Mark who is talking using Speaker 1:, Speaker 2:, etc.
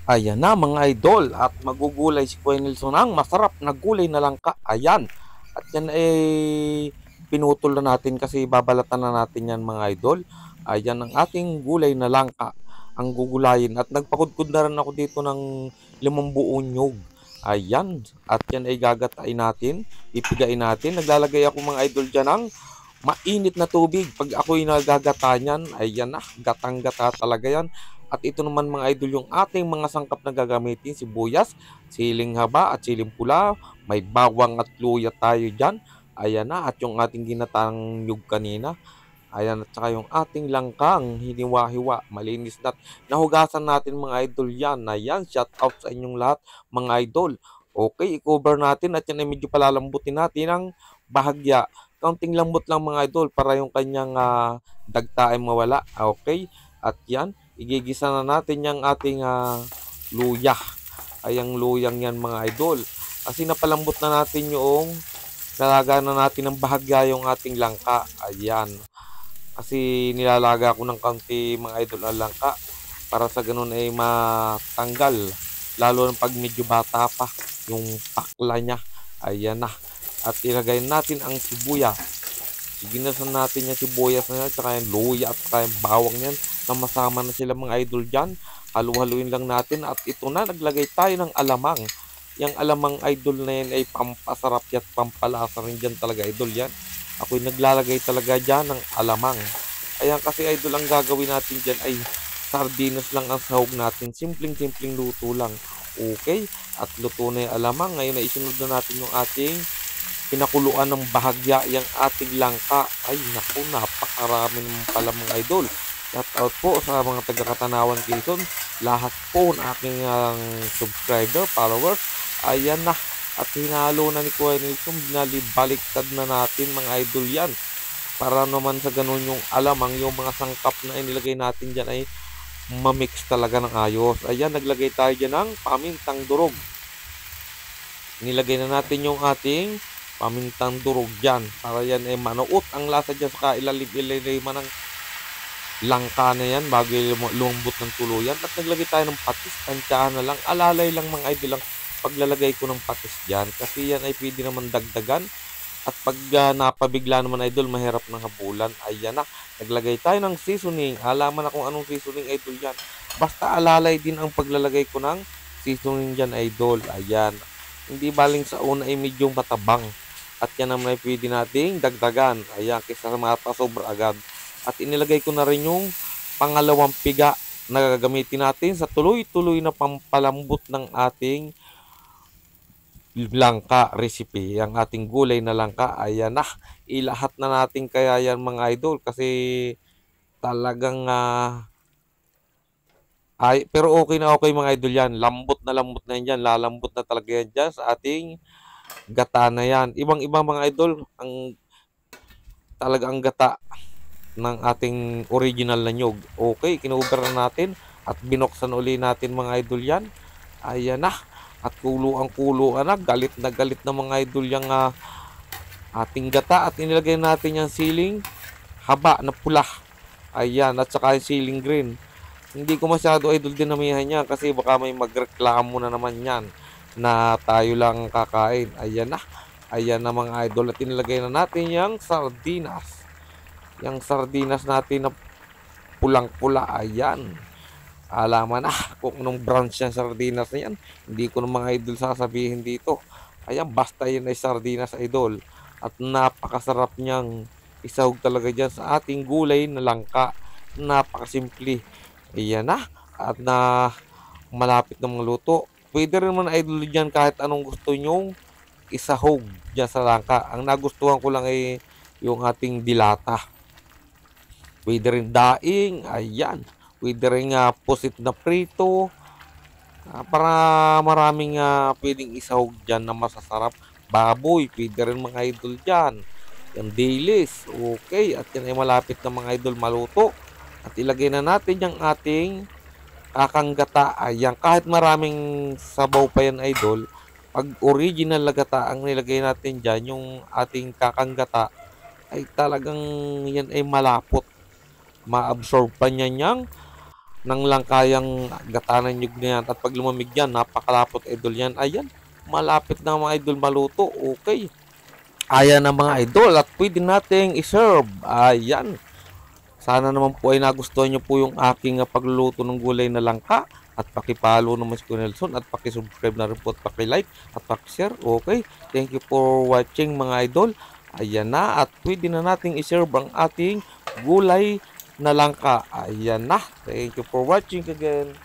Speaker 1: Ayan na mga idol at magugulay si Kuya Nelson ng masarap na gulay na langka. Ayan. At yan pinutol na natin kasi babalatan na natin yan mga idol. Ayan ang ating gulay na langka. Ang gugulayin. At nagpakudkod na rin ako dito ng 5 buong nyug. Ayan. At yan ay gagatain natin. Ipigain natin. Naglalagay ako mga idol dyan ng mainit na tubig. Pag ako'y nagagata niyan, ayan na, gatang-gata talaga yan. At ito naman mga idol yung ating mga sangkap na gagamitin, sibuyas, siling haba at siling pula, may bawang at luya tayo dyan. Ayan na, at yung ating ginatang nyug kanina. Ayan, at saka yung ating langkang, hiniwa-hiwa, malinis na. Nahugasan natin mga idol yan. Ayan, shout out sa inyong lahat mga idol. Okay, i-cover natin at yan ay medyo palalambutin natin ang bahagya. Kaunting lambot lang mga idol para yung kanyang dagta ay mawala. Okay, at yan, igigisa na natin yung ating luya. Ay, ang luyang yan mga idol. Kasi napalambot na natin yung nalaga na natin ng bahagya yung ating langka. Ayan. Kasi nilalaga ko ng kaunti mga idol ang langka para sa ganun ay matanggal. Lalo na pag medyo bata pa yung pakla niya. Ayan na. At ilagay natin ang sibuyas. Ginasan natin yung sibuyas na yan, tsaka yung luya at tsaka yung bawang yan na masama na sila mga idol dyan. Halu-haluin lang natin at ito na, naglagay tayo ng alamang. Yung alamang idol na yan ay pampasarap at pampalasa rin dyan talaga idol yan. Ako'y naglalagay talaga dyan ng alamang. Ayan kasi idol ang gagawin natin dyan ay sardinas lang ang sahog natin. Simpleng-simpleng luto lang. Okay? At luto na yung alamang. Ngayon ay isunod na natin yung ating pinakuluan ng bahagya yung ating langka. Ay naku, napakarami naman pala mga idol. Shout out po sa mga taga-Katanawan Quezon, lahat po ng aking subscriber, followers. Ayan na, at hinalo na ni Kuya Nelson, binalibaliktad na natin mga idol yan. Para naman sa ganun yung alamang, yung mga sangkap na inilagay natin dyan ay mamix talaga ng ayos. Ayan, naglagay tayo dyan ng pamintang durog. Nilagay na natin yung ating pamintang durog dyan. Para yan ay manuot ang lasa dyan sa kailalim-ilaliman ng langka na yan bago lumambot ng tuluyan. At naglagay tayo ng patis. Tansyahan na lang. Alalay lang mga idol lang paglalagay ko ng patis dyan. Kasi yan ay pwede naman dagdagan. At pag napabigla naman idol, mahirap ng habulan. Ayan na. Naglagay tayo ng seasoning. Alaman na kung anong seasoning idol yan. Basta alalay din ang paglalagay ko ng seasoning dyan idol. Ayan. Hindi baling sa una ay medyo matabang. At yan naman ay pwede nating dagdagan. Ayan, kaysa matasobra agad. At inilagay ko na rin yung pangalawang piga na gagamitin natin sa tuloy-tuloy na pampalambot ng ating langka recipe. Ang ating gulay na langka. Ayan na. Ilahat na natin kaya yan mga idol. Kasi talagang pero okay na okay mga idol yan. Lambot na yan dyan. Lalambot na talaga yan dyan sa ating gata na yan. Ibang-ibang mga idol, ang gata ng ating original na nyog. Okay, kinuber na natin at binoksan uli natin mga idol yan. Ayan na. At kulo na. Galit na mga idol yung ating gata. At inilagay natin yung siling haba na pula. Ayan, at saka yung siling green. Hindi ko masyado idol dinamihan niya kasi baka may magreklamo na naman yan na tayo lang kakain. Ayan na. Ayan na mga idol. At inilagay na natin yung sardinas. Yung sardinas natin na pulang-pula. Ayan. Alaman na kung anong branch ng sardinas na yan. Hindi ko ng mga idol sasabihin dito. Ayan. Basta yun ay sardinas idol. At napakasarap niyang isahog talaga dyan sa ating gulay na langka. Napakasimple. Ayan na. At na malapit na mga luto. Pwede rin naman idol dyan kahit anong gusto nyong isahog dyan sa langka. Ang nagustuhan ko lang ay yung ating dilata. Pwede rin daing. Ayan. Pwede rin pusit na prito. Para maraming pwedeng isahog dyan na masasarap. Baboy. Pwede rin mga idol dyan. Yung dilis. Okay. At yan ay malapit na mga idol maluto. At ilagay na natin yung ating kakanggata. Ayan, kahit maraming sabaw pa yan idol, pag original na gata ang nilagay natin dyan, yung ating kakanggata, ay talagang yan ay malapot. Ma-absorb pa niya niyang ng langkayang gata ng nyug na yan. At pag lumamig yan, napakalapot idol yan. Ayan, malapit na mga idol maluto. Okay. Ayan na mga idol at pwede nating iserve. Ayan. Sana naman po ay nagustuhan nyo po yung aking pagluluto ng gulay na langka. At pakipalo naman si Kuya Nelson at pakisubscribe na rin po at pakilike at pakishare. Okay. Thank you for watching mga idol. Ayan na at pwede na nating iserve ang ating gulay na langka. Ayan na. Thank you for watching again.